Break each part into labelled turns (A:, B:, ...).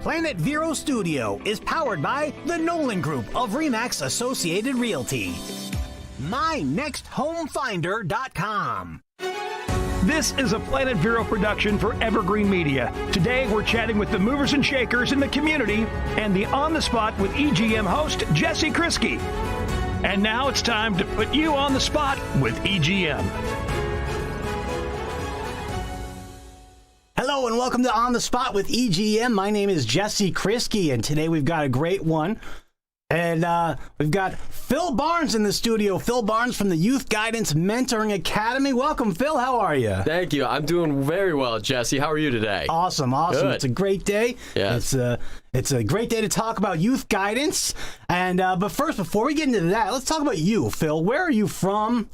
A: Planet Vero Studio is powered by the Nolan Group of RE/MAX Associated Realty. MyNextHomeFinder.com.
B: This is a Planet Vero production for Evergreen Media. Today, we're chatting with the movers and shakers in the community and the On the Spot with EGM host Jesse Krisky. And now it's time to put you on the spot with EGM.
A: Hello and welcome to On the Spot with EGM. My name is Jesse Krisky, and today we've got a great one. And we've got Phil Barnes in the studio. Phil Barnes from the Youth Guidance Mentoring Academy. Welcome, Phil. How are you?
C: Thank you. I'm doing very well, Jesse. How are you today?
A: Awesome.
C: Good.
A: It's a great day.
C: Yes.
A: It's a great day to talk about youth guidance. And but first, before we get into that, let's talk about you, Phil. Where are you from?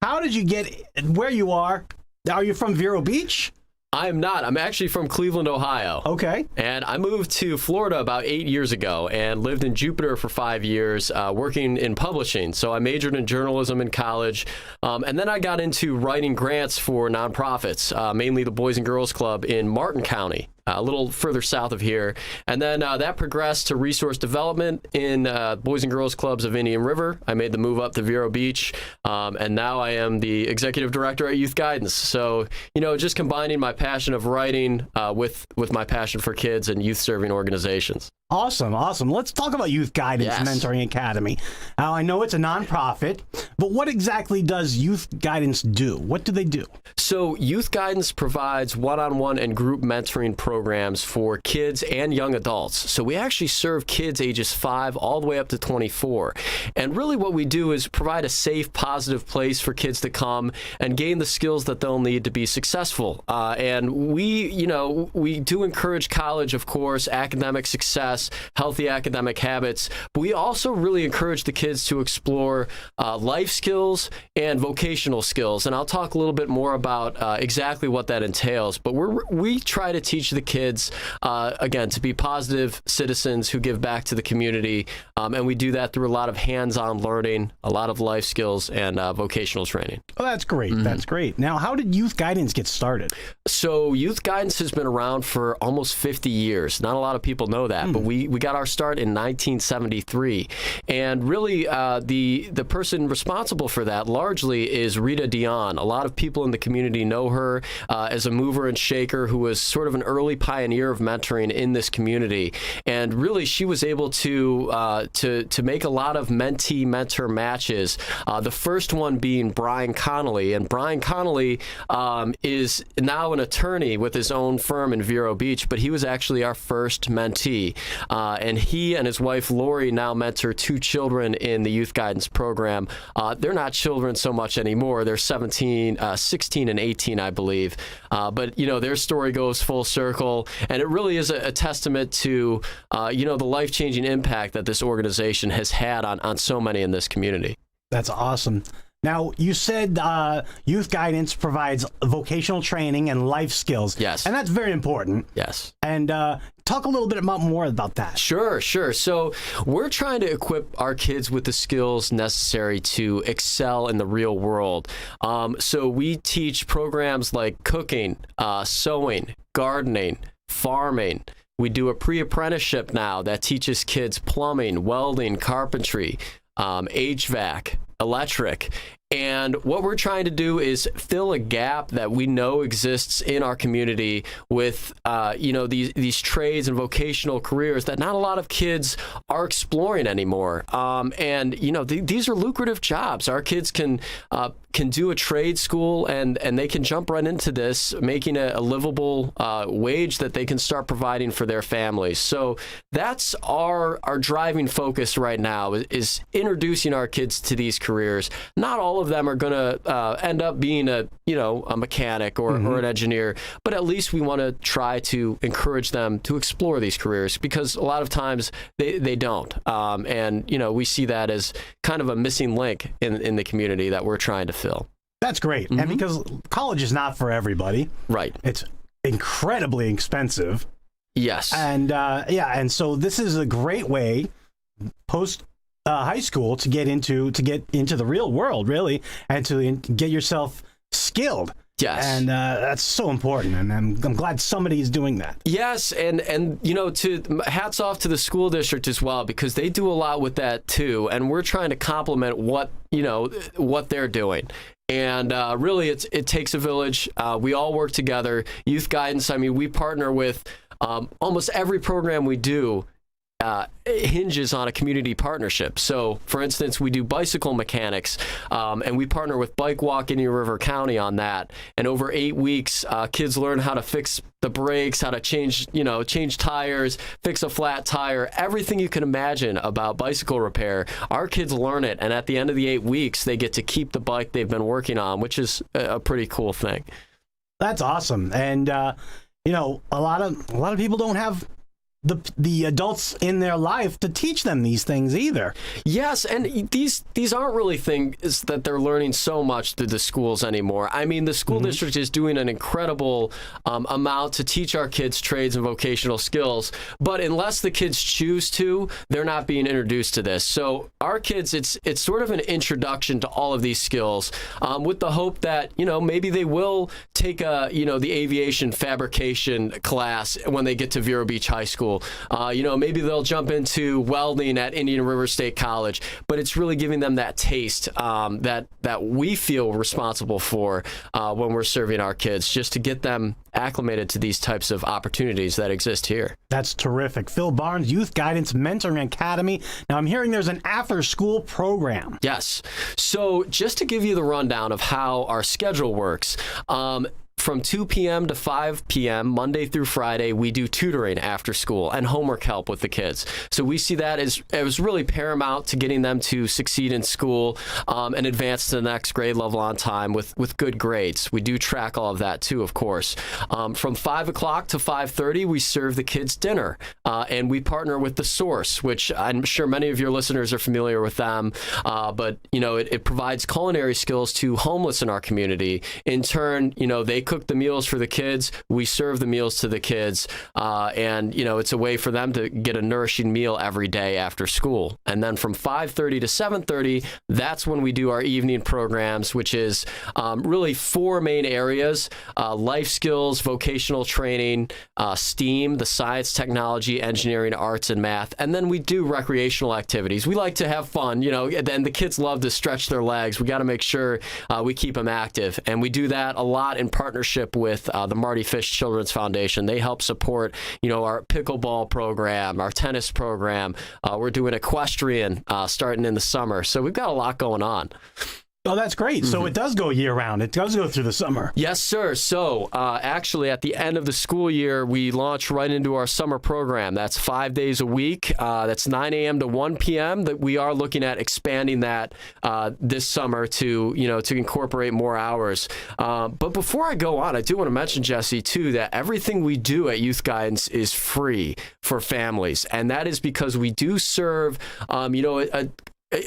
A: How did you get where you are? Are you from Vero Beach?
C: I am not. I'm actually from Cleveland, Ohio.
A: Okay.
C: And I moved to Florida about 8 years ago and lived in Jupiter for 5 years, working in publishing. So I majored in journalism in college. And then I got into writing grants for nonprofits, mainly the Boys and Girls Club in Martin County, a little further south of here. And then that progressed to resource development in Boys and Girls Clubs of Indian River. I made the move up to Vero Beach. And now I am the executive director at Youth Guidance. So, just combining my passion of writing with my passion for kids and youth serving organizations.
A: Awesome. Let's talk about Youth Guidance Mentoring Academy. Now, I know it's a nonprofit, but what exactly does Youth Guidance do? What do they do?
C: So Youth Guidance provides one-on-one and group mentoring programs for kids and young adults. So we actually serve kids ages 5 all the way up to 24. And really what we do is provide a safe, positive place for kids to come and gain the skills that they'll need to be successful. And we do encourage college, of course, academic success, healthy academic habits, but we also really encourage the kids to explore life skills and vocational skills. And I'll talk a little bit more about exactly what that entails. But we try to teach the kids, again, to be positive citizens who give back to the community. And we do that through a lot of hands-on learning, a lot of life skills, and vocational training.
A: Oh, that's great. Mm-hmm. That's great. Now, how did Youth Guidance get started?
C: So Youth Guidance has been around for almost 50 years. Not a lot of people know that, but we got our start in 1973. And really, the person responsible for that largely is Rita Dion. A lot of people in the community know her as a mover and shaker who was sort of an early pioneer of mentoring in this community. And really, she was able to make a lot of mentee-mentor matches. The first one being Brian Connolly. And Brian Connolly is now an attorney with his own firm in Vero Beach, but he was actually our first mentee. And he and his wife, Lori, now mentor 2 children in the Youth Guidance program. They're not children so much anymore. They're 16 and 18, I believe. But, their story goes full circle. And it really is a testament to, the life-changing impact that this organization has had on so many in this community.
A: That's awesome. Now, you said Youth Guidance provides vocational training and life skills.
C: Yes.
A: And that's very important.
C: Yes. And
A: talk a little bit more about that.
C: Sure. So we're trying to equip our kids with the skills necessary to excel in the real world. So we teach programs like cooking, sewing, gardening, farming. We do a pre-apprenticeship now that teaches kids plumbing, welding, carpentry, HVAC, electric. And what we're trying to do is fill a gap that we know exists in our community with, these trades and vocational careers that not a lot of kids are exploring anymore. These are lucrative jobs. Our kids can do a trade school and they can jump right into this, making a livable wage that they can start providing for their families. So that's our driving focus right now is introducing our kids to these careers. Not all of them are going to end up being a mechanic or an engineer, but at least we want to try to encourage them to explore these careers because a lot of times they don't. We see that as kind of a missing link in the community that we're trying to fill.
A: That's great. And because college is not for everybody.
C: Right.
A: It's incredibly expensive.
C: Yes.
A: And so this is a great way post high school to get into the real world, really, and to get yourself skilled
C: Yes.
A: And that's so important, and I'm glad somebody is doing that.
C: Yes, and you know, hats off to the school district as well, because they do a lot with that too, and we're trying to complement what they're doing. And really, it takes a village. We all work together. Youth guidance, I mean, we partner with almost every program we do. Hinges on a community partnership. So, for instance, we do bicycle mechanics, and we partner with Bike Walk in Indian River County on that. And over 8 weeks, kids learn how to fix the brakes, how to change tires, fix a flat tire, everything you can imagine about bicycle repair. Our kids learn it, and at the end of the 8 weeks, they get to keep the bike they've been working on, which is a pretty cool thing. That's
A: awesome. And a lot of people don't have the adults in their life to teach them these things either.
C: Yes, and these aren't really things that they're learning so much through the schools anymore. I mean, the school district is doing an incredible amount to teach our kids trades and vocational skills, but unless the kids choose to, they're not being introduced to this. So our kids, it's sort of an introduction to all of these skills, with the hope that maybe they will take the aviation fabrication class when they get to Vero Beach High School. Maybe they'll jump into welding at Indian River State College, but it's really giving them that taste that we feel responsible for when we're serving our kids, just to get them acclimated to these types of opportunities that exist here.
A: That's terrific. Phil Barnes, Youth Guidance Mentoring Academy. Now, I'm hearing there's an after-school program.
C: Yes. So just to give you the rundown of how our schedule works, from 2 p.m. to 5 p.m., Monday through Friday, we do tutoring after school and homework help with the kids. So we see that as really paramount to getting them to succeed in school and advance to the next grade level on time with good grades. We do track all of that too, of course. From 5 o'clock to 5:30, we serve the kids dinner, and we partner with The Source, which I'm sure many of your listeners are familiar with them, but it provides culinary skills to homeless in our community. In turn, they cook the meals for the kids, we serve the meals to the kids, and it's a way for them to get a nourishing meal every day after school. And then from 5:30 to 7:30, that's when we do our evening programs, which is really 4 main areas: life skills, vocational training, STEAM, the science, technology, engineering, arts, and math. And then we do recreational activities. We like to have fun, and the kids love to stretch their legs. We got to make sure we keep them active, and we do that a lot in partnership with the Marty Fish Children's Foundation. They help support, our pickleball program, our tennis program. We're doing equestrian starting in the summer. So we've got a lot going on.
A: Oh, that's great. So it does go year-round. It does go through the summer.
C: Yes, sir. So actually, at the end of the school year, we launch right into our summer program. That's 5 days a week. That's 9 a.m. to 1 p.m. That we are looking at expanding that this summer to incorporate more hours. But before I go on, I do want to mention, Jesse, too, that everything we do at Youth Guidance is free for families. And that is because we do serve,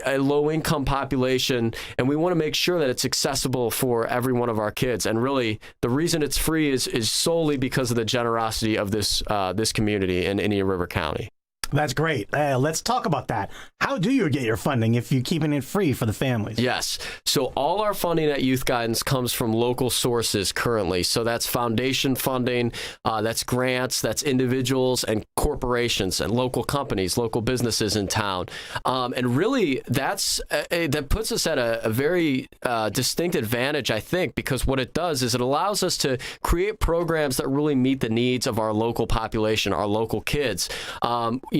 C: a low-income population, and we want to make sure that it's accessible for every one of our kids. And really, the reason it's free is solely because of the generosity of this community in Indian River County.
A: That's great. Let's talk about that. How do you get your funding if you're keeping it free for the families?
C: Yes. So all our funding at Youth Guidance comes from local sources currently. So that's foundation funding, that's grants, that's individuals and corporations and local companies, local businesses in town. And really, that puts us at a very distinct advantage, I think, because what it does is it allows us to create programs that really meet the needs of our local population, our local kids.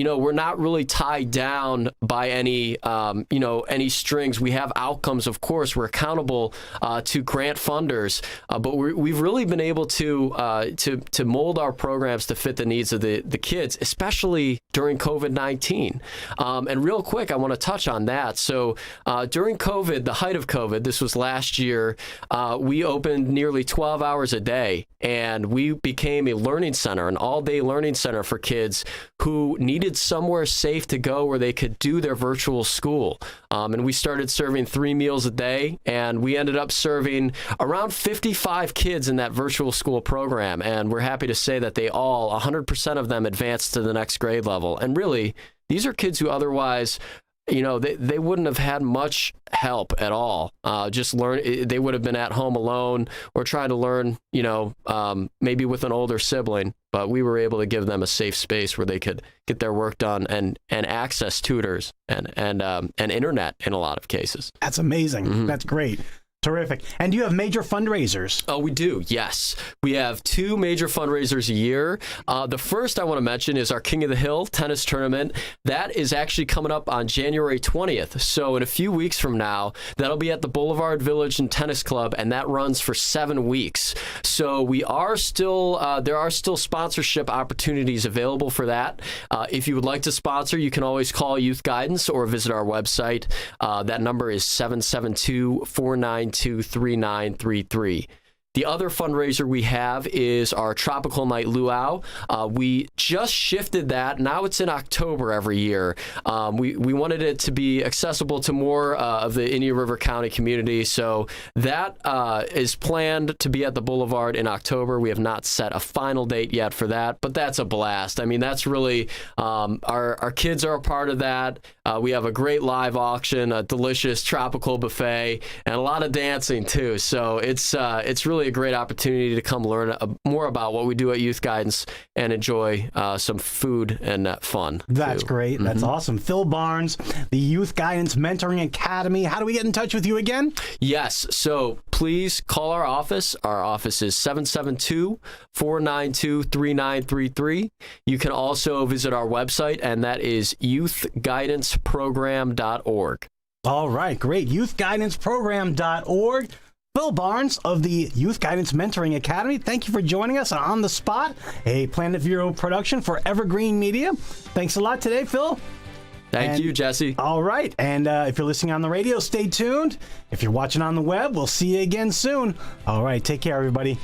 C: We're not really tied down by any strings. We have outcomes, of course. We're accountable to grant funders, but we've really been able to mold our programs to fit the needs of the kids, especially during COVID-19. And real quick, I want to touch on that. So during COVID, the height of COVID, this was last year, we opened nearly 12 hours a day, and we became a learning center, an all-day learning center for kids who needed somewhere safe to go where they could do their virtual school. And we started serving 3 meals a day, and we ended up serving around 55 kids in that virtual school program. And we're happy to say that they all, 100% of them, advanced to the next grade level. And really, these are kids who otherwise they wouldn't have had much help at all. They would have been at home alone or trying to learn, maybe with an older sibling. But we were able to give them a safe space where they could get their work done and access tutors and internet in a lot of cases.
A: That's amazing. Mm-hmm. That's great. Terrific. And do you have major fundraisers?
C: Oh, we do. Yes. We have 2 major fundraisers a year. The first I want to mention is our King of the Hill tennis tournament. That is actually coming up on January 20th. So in a few weeks from now, that'll be at the Boulevard Village and Tennis Club, and that runs for 7 weeks. So there are still sponsorship opportunities available for that. If you would like to sponsor, you can always call Youth Guidance or visit our website. That number is 772-492-3933. The other fundraiser we have is our Tropical Night Luau. We just shifted that. Now it's in October every year. We wanted it to be accessible to more of the Indian River County community. So that is planned to be at the Boulevard in October. We have not set a final date yet for that, but that's a blast. I mean, that's really, our kids are a part of that. We have a great live auction, a delicious tropical buffet, and a lot of dancing too. So it's really a great opportunity to come learn more about what we do at Youth Guidance and enjoy some food and fun.
A: That's
C: too.
A: great. Mm-hmm. That's awesome. Phil Barnes, the Youth Guidance Mentoring Academy. How do we get in touch with you again?
C: Yes. So please call our office. Our office is 772-492-3933. You can also visit our website, and that is youthguidanceprogram.org.
A: All right. Great. Youthguidanceprogram.org. Phil Barnes of the Youth Guidance Mentoring Academy, thank you for joining us on The Spot, a Planet Vero production for Evergreen Media. Thanks a lot today, Phil.
C: Thank you, Jesse.
A: All right. And if you're listening on the radio, stay tuned. If you're watching on the web, we'll see you again soon. All right. Take care, everybody.